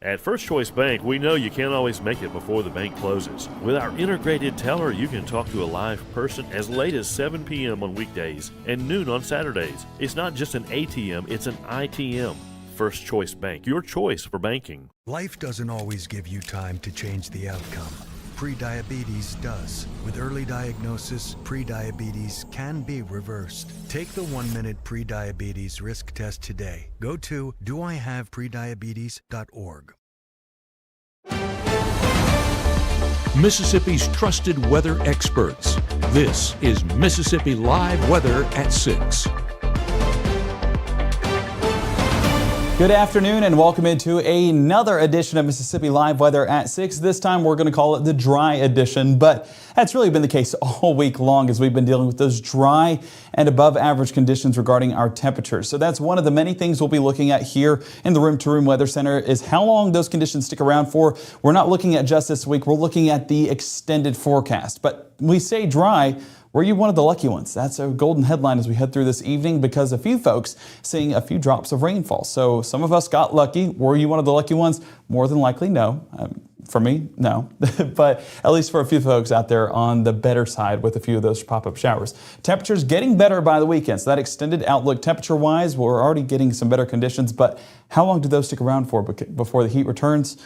At First Choice Bank, we know you can't always make it before the bank closes. With our integrated teller, you can talk to a live person as late as 7 p.m. on weekdays and noon on Saturdays. It's not just an ATM, it's an ITM. First Choice Bank, your choice for banking. Life doesn't always give you time to change the outcome. Prediabetes does. With early diagnosis, prediabetes can be reversed. Take the 1-minute prediabetes risk test today. Go to doihaveprediabetes.org. Mississippi's trusted weather experts. This is Mississippi Live Weather at 6. Good afternoon and welcome into another edition of Mississippi Live Weather at 6. This time we're going to call it the dry edition, but that's really been the case all week long as we've been dealing with those dry and above average conditions regarding our temperatures. So that's one of the many things we'll be looking at here in the Room to Room Weather Center is how long those conditions stick around for. We're not looking at just this week, we're looking at the extended forecast. But when we say dry, were you one of the lucky ones? That's a golden headline as we head through this evening because a few folks seeing a few drops of rainfall. So some of us got lucky. Were you one of the lucky ones? More than likely, no. For me, no. But at least for a few folks out there on the better side with a few of those pop-up showers. Temperatures getting better by the weekend. So that extended outlook temperature-wise, we're already getting some better conditions. But how long do those stick around for before the heat returns?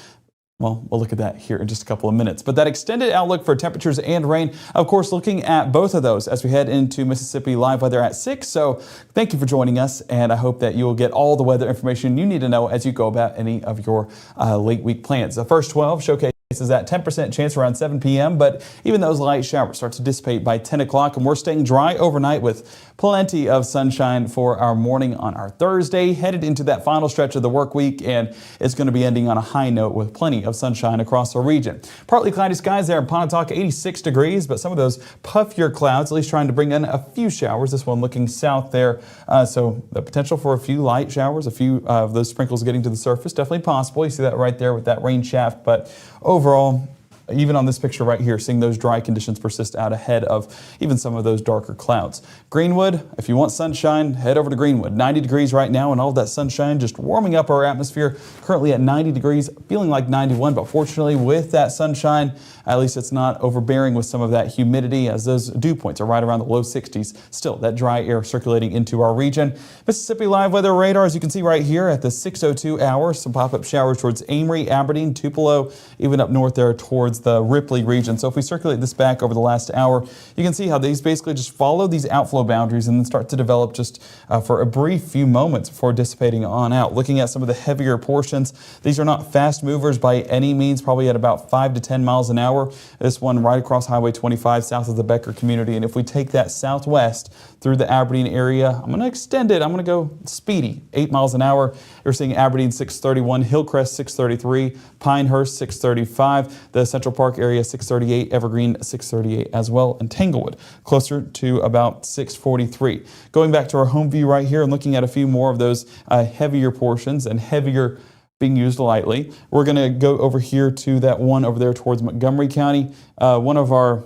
Well, we'll look at that here in just a couple of minutes. But that extended outlook for temperatures and rain, of course, looking at both of those as we head into Mississippi Live Weather at 6. So thank you for joining us, and I hope that you will get all the weather information you need to know as you go about any of your late week plans. The first 12 showcase is that 10% chance around 7 p.m., but even those light showers start to dissipate by 10 o'clock, and we're staying dry overnight with plenty of sunshine for our morning on our Thursday, headed into that final stretch of the work week, and it's going to be ending on a high note with plenty of sunshine across our region. Partly cloudy skies there in Pontotoc, 86 degrees, but some of those puffier clouds, at least trying to bring in a few showers. This one looking south there, so the potential for a few light showers, a few of those sprinkles getting to the surface, definitely possible. You see that right there with that rain shaft, but overall, even on this picture right here, seeing those dry conditions persist out ahead of even some of those darker clouds. Greenwood, if you want sunshine, head over to Greenwood. 90 degrees right now, and all of that sunshine just warming up our atmosphere. Currently at 90 degrees, feeling like 91, but fortunately with that sunshine, at least it's not overbearing with some of that humidity as those dew points are right around the low 60s. Still, that dry air circulating into our region. Mississippi Live Weather radar, as you can see right here at the 6:02 hour, some pop-up showers towards Amory, Aberdeen, Tupelo, even up north there towards the Ripley region. So if we circulate this back over the last hour, you can see how these basically just follow these outflow boundaries and then start to develop just for a brief few moments before dissipating on out. Looking at some of the heavier portions, these are not fast movers by any means, probably at about 5 to 10 miles an hour. This one right across Highway 25 south of the Becker community. And if we take that southwest through the Aberdeen area, I'm going to extend it. I'm going to go speedy, 8 miles an hour. You're seeing Aberdeen 631, Hillcrest 633, Pinehurst 635, the Central Park area 638, Evergreen 638 as well, and Tanglewood closer to about 643. Going back to our home view right here and looking at a few more of those heavier portions and heavier being used lightly. We're going to go over here to that one over there towards Montgomery County, one of our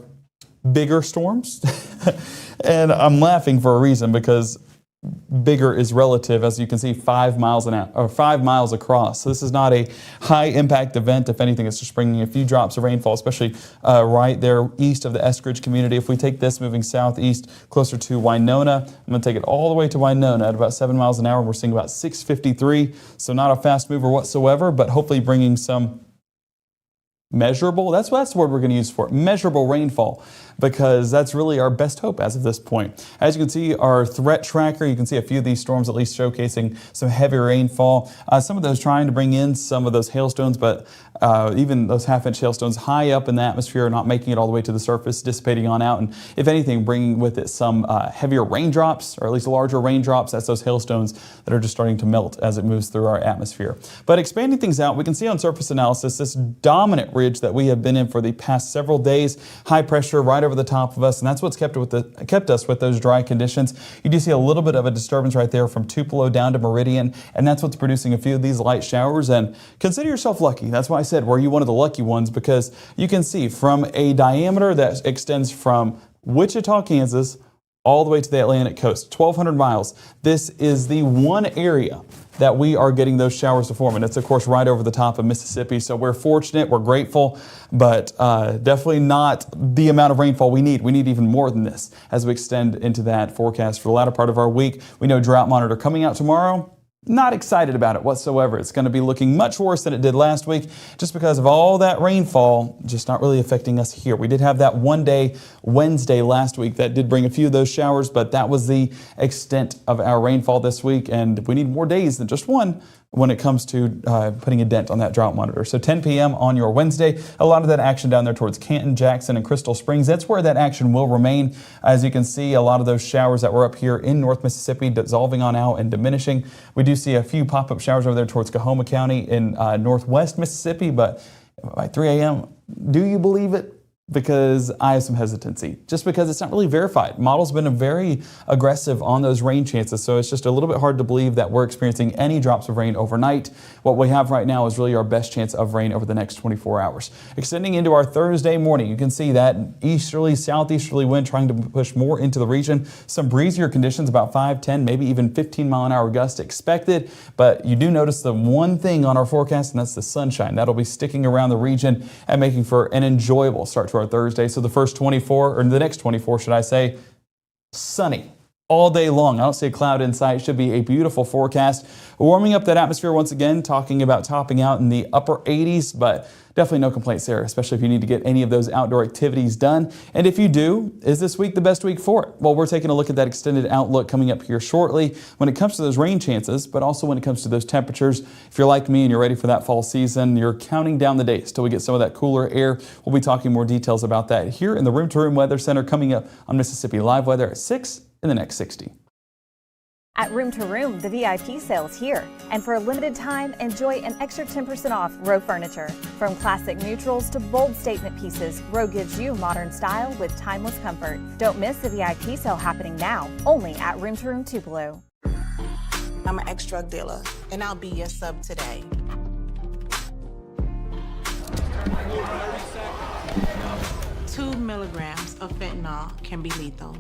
bigger storms. And I'm laughing for a reason because bigger is relative, as you can see, 5 miles an hour or 5 miles across. So this is not a high impact event. If anything, it's just bringing a few drops of rainfall, especially right there east of the Eskridge community. If we take this moving southeast closer to Winona, I'm going to take it all the way to Winona at about 7 miles an hour. We're seeing about 653. So not a fast mover whatsoever, but hopefully bringing some measurable, that's the word we're going to use for it, measurable rainfall, because that's really our best hope as of this point. As you can see, our threat tracker, you can see a few of these storms at least showcasing some heavy rainfall. Some of those trying to bring in some of those hailstones, but even those half-inch hailstones high up in the atmosphere are not making it all the way to the surface, dissipating on out, and if anything, bringing with it some heavier raindrops, or at least larger raindrops. That's those hailstones that are just starting to melt as it moves through our atmosphere. But expanding things out, we can see on surface analysis this dominant ridge that we have been in for the past several days, high pressure right over the top of us, and that's what's kept us with those dry conditions. You do see a little bit of a disturbance right there from Tupelo down to Meridian, and that's what's producing a few of these light showers. And consider yourself lucky. That's why I said, were you one of the lucky ones? Because you can see from a diameter that extends from Wichita, Kansas, all the way to the Atlantic coast, 1,200 miles. This is the one area that we are getting those showers to form. And it's, of course, right over the top of Mississippi. So we're fortunate, we're grateful, but definitely not the amount of rainfall we need. We need even more than this as we extend into that forecast for the latter part of our week. We know Drought Monitor coming out tomorrow. Not excited about it whatsoever. It's going to be looking much worse than it did last week just because of all that rainfall just not really affecting us here. We did have that one day Wednesday last week that did bring a few of those showers, but that was the extent of our rainfall this week, and we need more days than just one when it comes to putting a dent on that drought monitor. So 10 p.m. on your Wednesday, a lot of that action down there towards Canton, Jackson, and Crystal Springs. That's where that action will remain. As you can see, a lot of those showers that were up here in North Mississippi dissolving on out and diminishing. We do see a few pop-up showers over there towards Coahoma County in northwest Mississippi, but by 3 a.m., do you believe it? Because I have some hesitancy, just because it's not really verified. Model's been very aggressive on those rain chances, so it's just a little bit hard to believe that we're experiencing any drops of rain overnight. What we have right now is really our best chance of rain over the next 24 hours. Extending into our Thursday morning, you can see that easterly, southeasterly wind trying to push more into the region. Some breezier conditions, about 5, 10, maybe even 15-mile-an-hour gusts expected, but you do notice the one thing on our forecast, and that's the sunshine. That'll be sticking around the region and making for an enjoyable start to our Thursday. So the first 24, or the next 24, should I say, sunny all day long. I don't see a cloud in sight. It should be a beautiful forecast. Warming up that atmosphere once again, talking about topping out in the upper 80s, but definitely no complaints there, especially if you need to get any of those outdoor activities done. And if you do, is this week the best week for it? Well, we're taking a look at that extended outlook coming up here shortly when it comes to those rain chances, but also when it comes to those temperatures. If you're like me and you're ready for that fall season, you're counting down the days till we get some of that cooler air. We'll be talking more details about that here in the Room to Room Weather Center coming up on Mississippi Live Weather at 6 in the next 60. At Room to Room, the VIP sale is here. And for a limited time, enjoy an extra 10% off Row furniture. From classic neutrals to bold statement pieces, Row gives you modern style with timeless comfort. Don't miss the VIP sale happening now, only at Room to Room Tupelo. I'm an ex-drug dealer, and I'll be your sub today. Two milligrams of fentanyl can be lethal.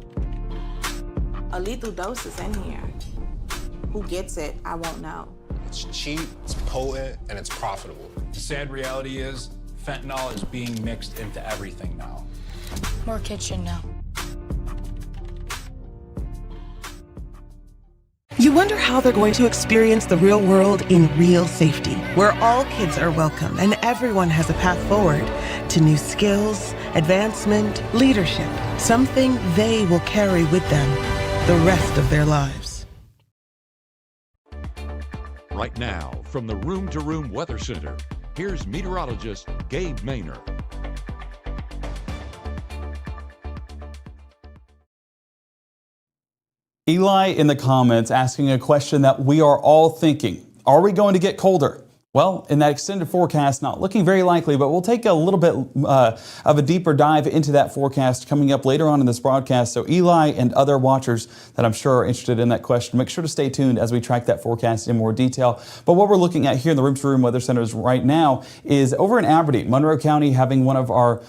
A lethal dose is in here. Who gets it, I won't know. It's cheap, it's potent, and it's profitable. The sad reality is fentanyl is being mixed into everything now. More kitchen now. You wonder how they're going to experience the real world in real safety, where all kids are welcome and everyone has a path forward to new skills, advancement, leadership, something they will carry with them the rest of their lives. Right now, from the Room to Room Weather Center, here's meteorologist Gabe Maynor. Eli in the comments asking a question that we are all thinking. Are we going to get colder? Well, in that extended forecast, not looking very likely, but we'll take a little bit of a deeper dive into that forecast coming up later on in this broadcast. So Eli and other watchers that I'm sure are interested in that question, make sure to stay tuned as we track that forecast in more detail. But what we're looking at here in the Room to Room Weather Centers right now is over in Aberdeen, Monroe County having one of our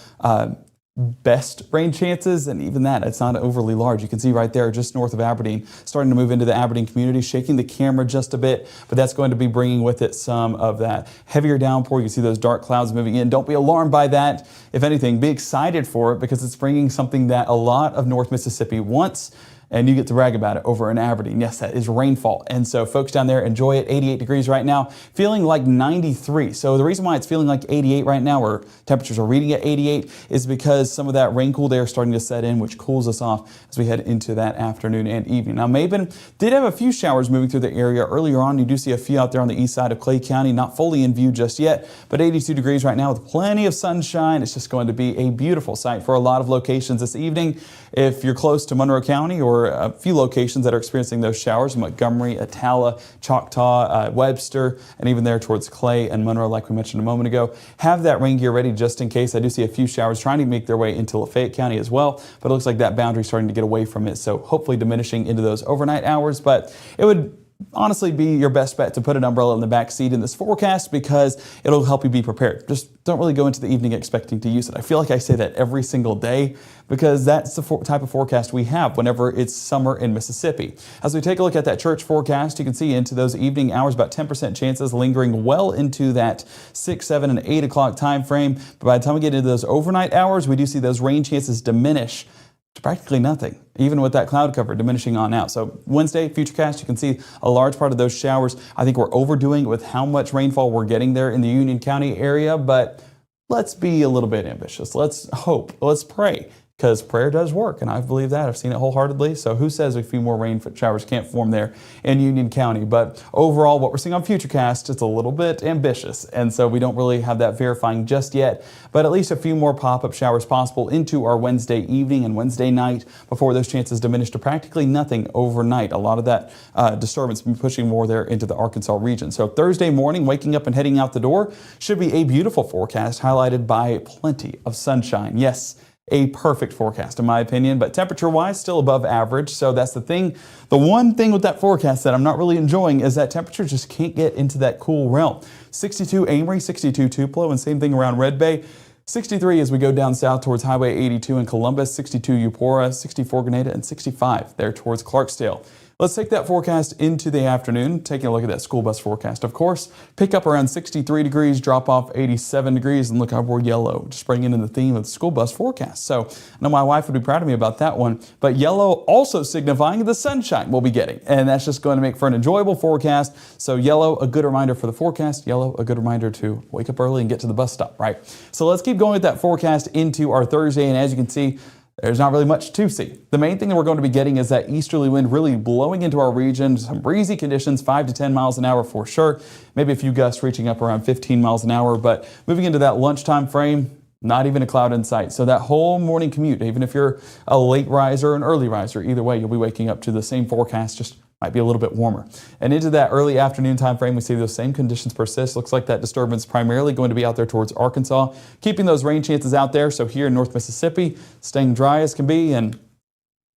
best rain chances, and even that, it's not overly large. You can see right there just north of Aberdeen, starting to move into the Aberdeen community, shaking the camera just a bit, but that's going to be bringing with it some of that heavier downpour. You can see those dark clouds moving in. Don't be alarmed by that. If anything, be excited for it because it's bringing something that a lot of North Mississippi wants, and you get to brag about it over in Aberdeen. Yes, that is rainfall. And so folks down there, enjoy it. 88 degrees right now, feeling like 93. So the reason why it's feeling like 88 right now, or temperatures are reading at 88, is because some of that rain-cooled air starting to set in, which cools us off as we head into that afternoon and evening. Now, Mabin did have a few showers moving through the area earlier on. You do see a few out there on the east side of Clay County, not fully in view just yet, but 82 degrees right now with plenty of sunshine. It's just going to be a beautiful sight for a lot of locations this evening. If you're close to Monroe County, or a few locations that are experiencing those showers, Montgomery, Attala, Choctaw, Webster, and even there towards Clay and Monroe, like we mentioned a moment ago, have that rain gear ready just in case. I do see a few showers trying to make their way into Lafayette County as well, but it looks like that boundary is starting to get away from it, so hopefully diminishing into those overnight hours. But it would honestly be your best bet to put an umbrella in the back seat in this forecast because it'll help you be prepared. Just don't really go into the evening expecting to use it. I feel like I say that every single day because that's the type of forecast we have whenever it's summer in Mississippi. As we take a look at that church forecast, you can see into those evening hours about 10% chances lingering well into that 6, 7, and 8 o'clock time frame. But by the time we get into those overnight hours, we do see those rain chances diminish to practically nothing, even with that cloud cover diminishing on out. So Wednesday, Futurecast, you can see a large part of those showers. I think we're overdoing it with how much rainfall we're getting there in the Union County area, but let's be a little bit ambitious. Let's hope, let's pray, because prayer does work, and I believe that. I've seen it wholeheartedly. So who says a few more rain showers can't form there in Union County? But overall, what we're seeing on Futurecast, it's a little bit ambitious, and so we don't really have that verifying just yet. But at least a few more pop-up showers possible into our Wednesday evening and Wednesday night before those chances diminish to practically nothing overnight. A lot of that disturbance pushing more there into the Arkansas region. So Thursday morning, waking up and heading out the door should be a beautiful forecast highlighted by plenty of sunshine. Yes, a perfect forecast in my opinion, but temperature-wise still above average. So that's the thing. The one thing with that forecast that I'm not really enjoying is that temperature just can't get into that cool realm. 62 Amory, 62 Tupelo, and same thing around Red Bay. 63 as we go down south towards Highway 82 in Columbus, 62 Eupora, 64 Grenada, and 65 there towards Clarksdale. Let's take that forecast into the afternoon, taking a look at that school bus forecast. Of course, pick up around 63 degrees, drop off 87 degrees, and look how we're yellow, just bringing in the theme of the school bus forecast. So I know my wife would be proud of me about that one, but yellow also signifying the sunshine we'll be getting, and that's just going to make for an enjoyable forecast. So yellow, a good reminder for the forecast, yellow, a good reminder to wake up early and get to the bus stop, right? So let's keep going with that forecast into our Thursday, and as you can see, there's not really much to see. The main thing that we're going to be getting is that easterly wind really blowing into our region. Some breezy conditions, 5 to 10 miles an hour for sure. Maybe a few gusts reaching up around 15 miles an hour. But moving into that lunchtime frame, not even a cloud in sight. So that whole morning commute, even if you're a late riser or an early riser, either way, you'll be waking up to the same forecast, just might be a little bit warmer. And into that early afternoon time frame, we see those same conditions persist. Looks like that disturbance primarily going to be out there towards Arkansas, keeping those rain chances out there. So here in North Mississippi, staying dry as can be, and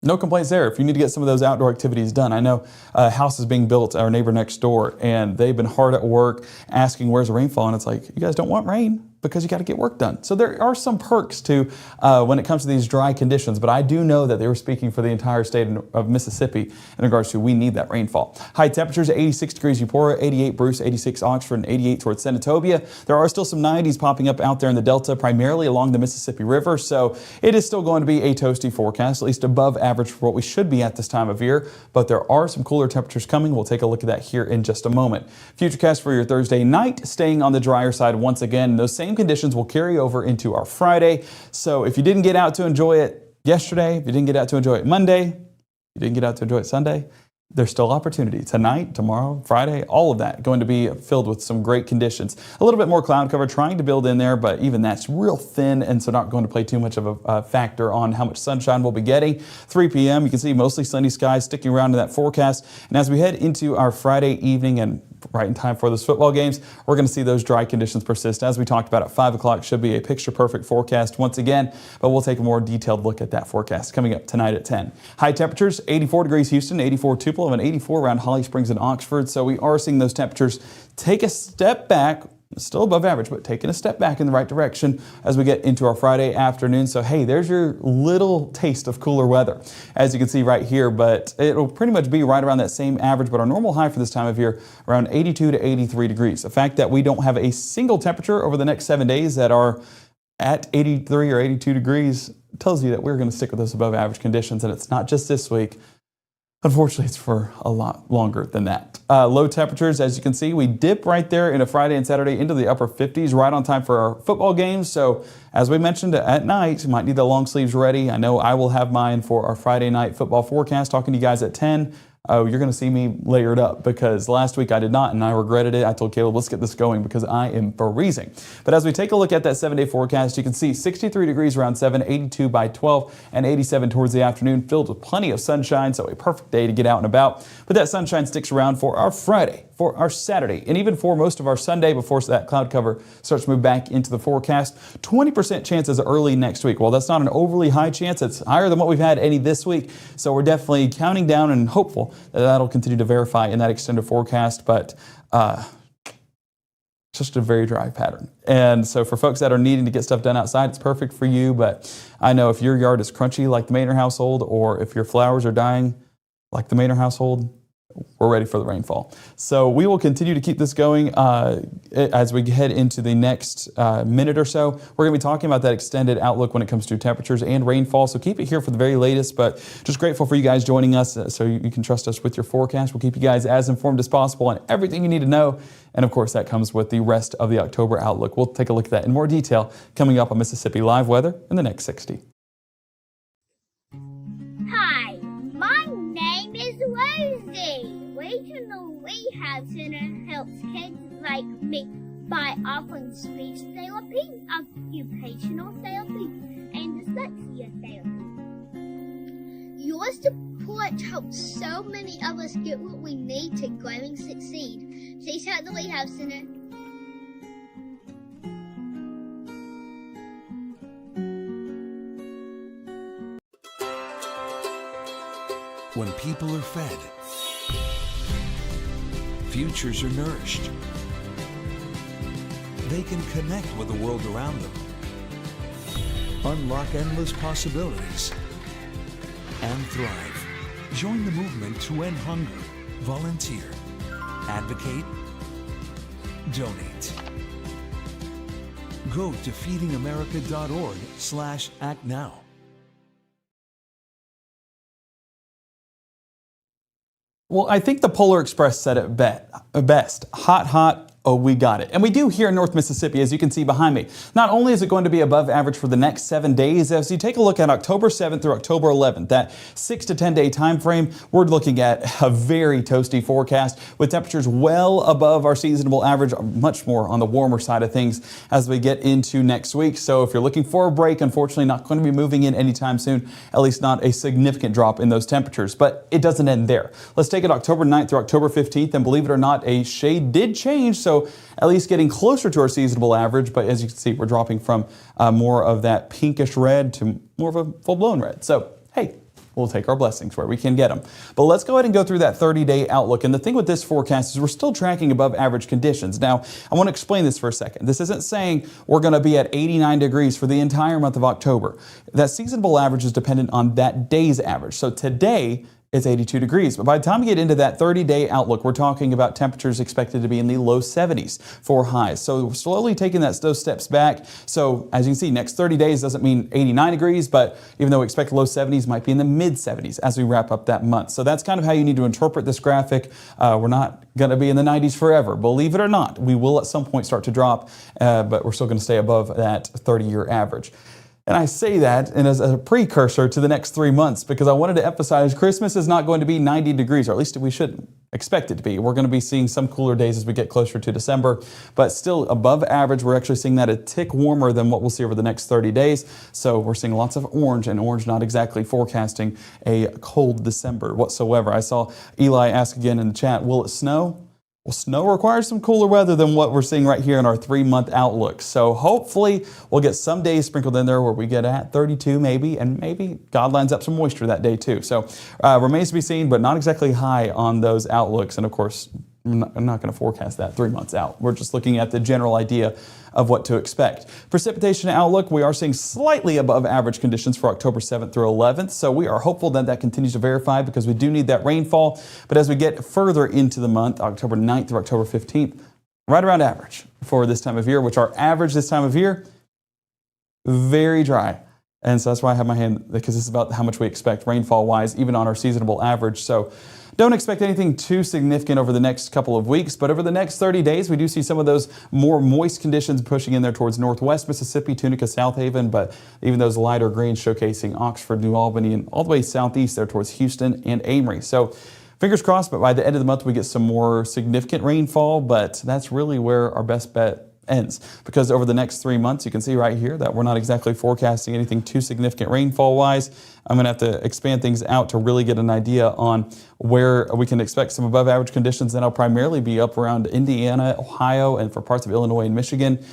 no complaints there if you need to get some of those outdoor activities done. I know a house is being built, our neighbor next door, and they've been hard at work asking where's the rainfall, and it's like, you guys don't want rain because you got to get work done. So there are some perks to when it comes to these dry conditions, but I do know that they were speaking for the entire state of Mississippi in regards to we need that rainfall. High temperatures, 86 degrees Eupora, 88 Bruce, 86 Oxford, and 88 towards Senatobia. There are still some 90s popping up out there in the Delta, primarily along the Mississippi River, so it is still going to be a toasty forecast, at least above average for what we should be at this time of year, but there are some cooler temperatures coming. We'll take a look at that here in just a moment. Futurecast for your Thursday night, staying on the drier side once again. Those same conditions will carry over into our Friday. So if you didn't get out to enjoy it yesterday, if you didn't get out to enjoy it Monday, you didn't get out to enjoy it Sunday, there's still opportunity tonight, tomorrow, Friday, all of that going to be filled with some great conditions. A little bit more cloud cover trying to build in there, but even that's real thin, and so not going to play too much of a factor on how much sunshine we'll be getting. 3 p.m., you can see mostly sunny skies sticking around in that forecast. And as we head into our Friday evening and right in time for those football games, we're going to see those dry conditions persist. As we talked about at 5 o'clock, should be a picture-perfect forecast once again, but we'll take a more detailed look at that forecast coming up tonight at 10. High temperatures, 84 degrees Houston, 84 Tupelo, and 84 around Holly Springs and Oxford. So we are seeing those temperatures take a step back. Still above average, but taking a step back in the right direction as we get into our Friday afternoon. So hey, there's your little taste of cooler weather, as you can see right here, but it'll pretty much be right around that same average, but our normal high for this time of year, around 82 to 83 degrees. The fact that we don't have a single temperature over the next 7 days that are at 83 or 82 degrees tells you that we're going to stick with those above average conditions, and it's not just this week. Unfortunately, it's for a lot longer than that. Low temperatures, as you can see, we dip right there in a Friday and Saturday into the upper 50s, right on time for our football games. So as we mentioned at night, you might need the long sleeves ready. I know I will have mine for our Friday night football forecast, talking to you guys at 10. You're going to see me layered up because last week I did not, and I regretted it. I told Caleb, let's get this going because I am freezing. But as we take a look at that 7-day forecast, you can see 63 degrees around 7, 82 by 12, and 87 towards the afternoon, filled with plenty of sunshine, so a perfect day to get out and about. But that sunshine sticks around for our Friday for our Saturday and even for most of our Sunday before that cloud cover starts to move back into the forecast. 20% chances early next week. Well, that's not an overly high chance. It's higher than what we've had any this week. So we're definitely counting down and hopeful that that'll continue to verify in that extended forecast. But just a very dry pattern. And so for folks that are needing to get stuff done outside, it's perfect for you. But I know if your yard is crunchy like the Maynard household, or if your flowers are dying like the Maynard household, we're ready for the rainfall. So we will continue to keep this going as we head into the next minute or so. We're going to be talking about that extended outlook when it comes to temperatures and rainfall. So keep it here for the very latest, but just grateful for you guys joining us so you can trust us with your forecast. We'll keep you guys as informed as possible on everything you need to know. And of course, that comes with the rest of the October outlook. We'll take a look at that in more detail coming up on Mississippi Live Weather in the next 60. Hi, my name is Rosie. Regional Rehab Center helps kids like me by offering speech therapy, occupational therapy, and dyslexia therapy. Your support helps so many of us get what we need to grow and succeed. Please help the Rehab Center. When people are fed, futures are nourished. They can connect with the world around them, unlock endless possibilities, and thrive. Join the movement to end hunger. Volunteer. Advocate. Donate. Go to feedingamerica.org/act now. Well, I think the Polar Express said it best. Hot, hot. Oh, we got it. And we do here in North Mississippi, as you can see behind me. Not only is it going to be above average for the next 7 days, as you take a look at October 7th through October 11th, that 6 to 10 day time frame, we're looking at a very toasty forecast with temperatures well above our seasonable average, much more on the warmer side of things as we get into next week. So if you're looking for a break, unfortunately not going to be moving in anytime soon, at least not a significant drop in those temperatures. But it doesn't end there. Let's take it October 9th through October 15th, and believe it or not, a shade did change. So at least getting closer to our seasonable average, but as you can see, we're dropping from more of that pinkish red to more of a full-blown red. So, hey, we'll take our blessings where we can get them. But let's go ahead and go through that 30-day outlook. And the thing with this forecast is we're still tracking above average conditions. Now, I want to explain this for a second. This isn't saying we're going to be at 89 degrees for the entire month of October. That seasonable average is dependent on that day's average. So today, it's 82 degrees. But by the time we get into that 30-day outlook, we're talking about temperatures expected to be in the low 70s for highs. So we're slowly taking those steps back. So as you can see, next 30 days doesn't mean 89 degrees, but even though we expect low 70s, might be in the mid 70s as we wrap up that month. So that's kind of how you need to interpret this graphic. We're not going to be in the 90s forever. Believe it or not, we will at some point start to drop, but we're still going to stay above that 30-year average. And I say that as a precursor to the next 3 months because I wanted to emphasize Christmas is not going to be 90 degrees, or at least we shouldn't expect it to be. We're going to be seeing some cooler days as we get closer to December, but still above average. We're actually seeing that a tick warmer than what we'll see over the next 30 days. So we're seeing lots of orange, and orange not exactly forecasting a cold December whatsoever. I saw Eli ask again in the chat, will it snow? Well, snow requires some cooler weather than what we're seeing right here in our 3-month outlook. So hopefully we'll get some days sprinkled in there where we get at 32 maybe, and maybe God lines up some moisture that day too. So remains to be seen, but not exactly high on those outlooks. And of course, I'm not going to forecast that 3 months out. We're just looking at the general idea of what to expect. Precipitation outlook, we are seeing slightly above average conditions for October 7th through 11th. So we are hopeful that that continues to verify because we do need that rainfall. But as we get further into the month, October 9th through October 15th, right around average for this time of year, which our average this time of year, very dry. And so that's why I have my hand, because this is about how much we expect rainfall-wise, even on our seasonable average. So don't expect anything too significant over the next couple of weeks, but over the next 30 days, we do see some of those more moist conditions pushing in there towards northwest Mississippi, Tunica, South Haven, but even those lighter greens showcasing Oxford, New Albany, and all the way southeast there towards Houston and Amory. So fingers crossed, but by the end of the month, we get some more significant rainfall, but that's really where our best bet ends. Because over the next 3 months, you can see right here that we're not exactly forecasting anything too significant rainfall-wise. I'm going to have to expand things out to really get an idea on where we can expect some above average conditions. That'll primarily be up around Indiana, Ohio, and for parts of Illinois and Michigan.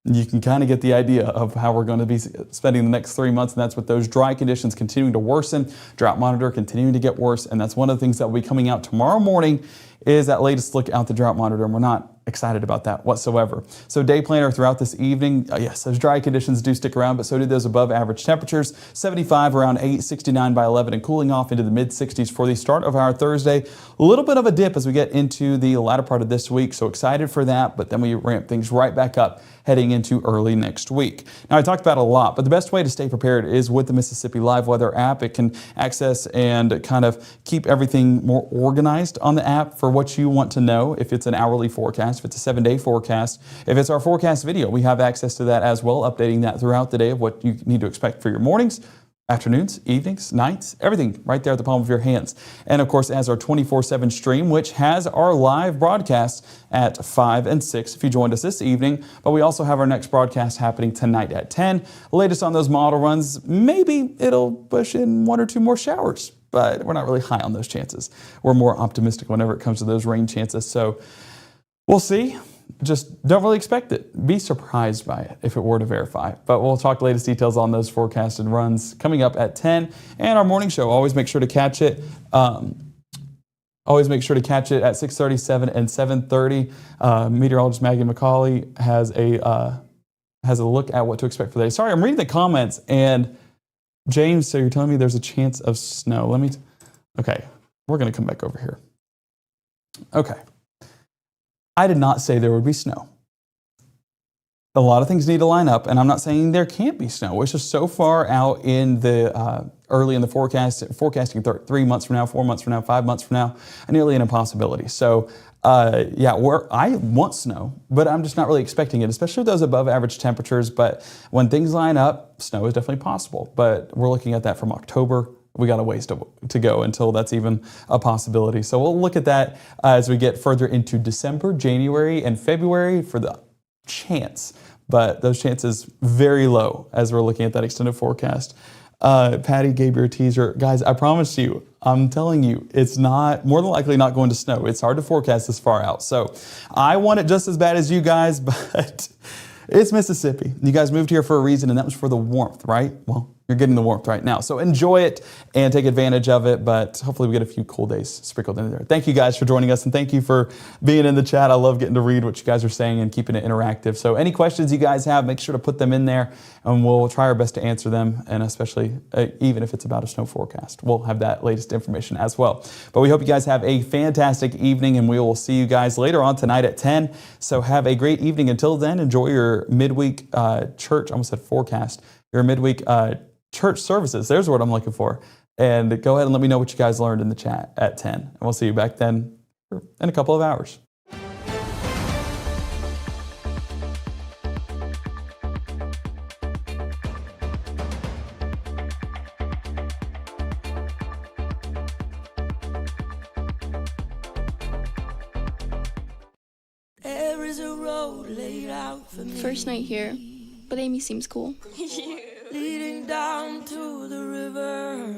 You can kind of get the idea of how we're going to be spending the next 3 months, and that's with those dry conditions continuing to worsen, drought monitor continuing to get worse, and that's one of the things that will be coming out tomorrow morning is that latest look out the drought monitor, and we're not excited about that whatsoever. So day planner throughout this evening, yes, those dry conditions do stick around, but so do those above average temperatures. 75 around 8, 69 by 11, and cooling off into the mid 60s for the start of our Thursday. A little bit of a dip as we get into the latter part of this week, so excited for that, but then we ramp things right back up heading into early next week. Now, I talked about it a lot, but the best way to stay prepared is with the Mississippi Live Weather app. It can access and kind of keep everything more organized on the app for what you want to know. If it's an hourly forecast, if it's a 7-day forecast, if it's our forecast video, we have access to that as well, updating that throughout the day of what you need to expect for your mornings, afternoons, evenings, nights, everything right there at the palm of your hands. And of course, as our 24/7 stream, which has our live broadcast at 5 and 6 if you joined us this evening. But we also have our next broadcast happening tonight at 10. Latest on those model runs, maybe it'll push in 1 or 2 more showers, but we're not really high on those chances. We're more optimistic whenever it comes to those rain chances. So we'll see. Just don't really expect it. Be surprised by it if it were to verify. But we'll talk latest details on those forecasted runs coming up at 10. And our morning show, always make sure to catch it. Always make sure to catch it at 6:30, 7, and 7:30. Meteorologist Maggie McCauley has a look at what to expect for the day. Sorry, I'm reading the comments. And James, so you're telling me there's a chance of snow. Okay, we're going to come back over here. Okay. I did not say there would be snow. A lot of things need to line up, and I'm not saying there can't be snow. It's just so far out in the early in the forecasting 3 months from now, 4 months from now, 5 months from now, nearly an impossibility. So I want snow, but I'm just not really expecting it, especially those above average temperatures. But when things line up, snow is definitely possible. But we're looking at that from October. We got a ways to go until that's even a possibility. So we'll look at that as we get further into December, January, and February for the chance. But those chances very low as we're looking at that extended forecast. Patty gave your teaser. Guys, I promise you, I'm telling you, it's not more than likely not going to snow. It's hard to forecast this far out. So I want it just as bad as you guys, but it's Mississippi. You guys moved here for a reason, and that was for the warmth, right? Well, you're getting the warmth right now. So enjoy it and take advantage of it, but hopefully we get a few cool days sprinkled in there. Thank you guys for joining us, and thank you for being in the chat. I love getting to read what you guys are saying and keeping it interactive. So any questions you guys have, make sure to put them in there, and we'll try our best to answer them, and especially even if it's about a snow forecast. We'll have that latest information as well. But we hope you guys have a fantastic evening, and we will see you guys later on tonight at 10. So have a great evening. Until then, enjoy your midweek church, I almost said forecast, your midweek church services. There's what I'm looking for. And go ahead and let me know what you guys learned in the chat at 10. And we'll see you back then in a couple of hours. There is a road laid out for me. First night here, but Amy seems cool. Leading down to the river.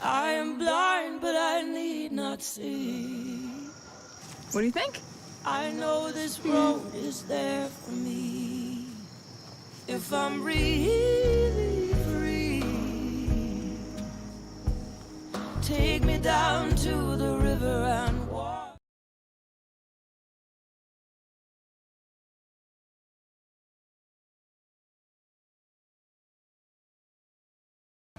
I am blind, but I need not see. What do you think? I know this road is there for me. If I'm really free, take me down to the river and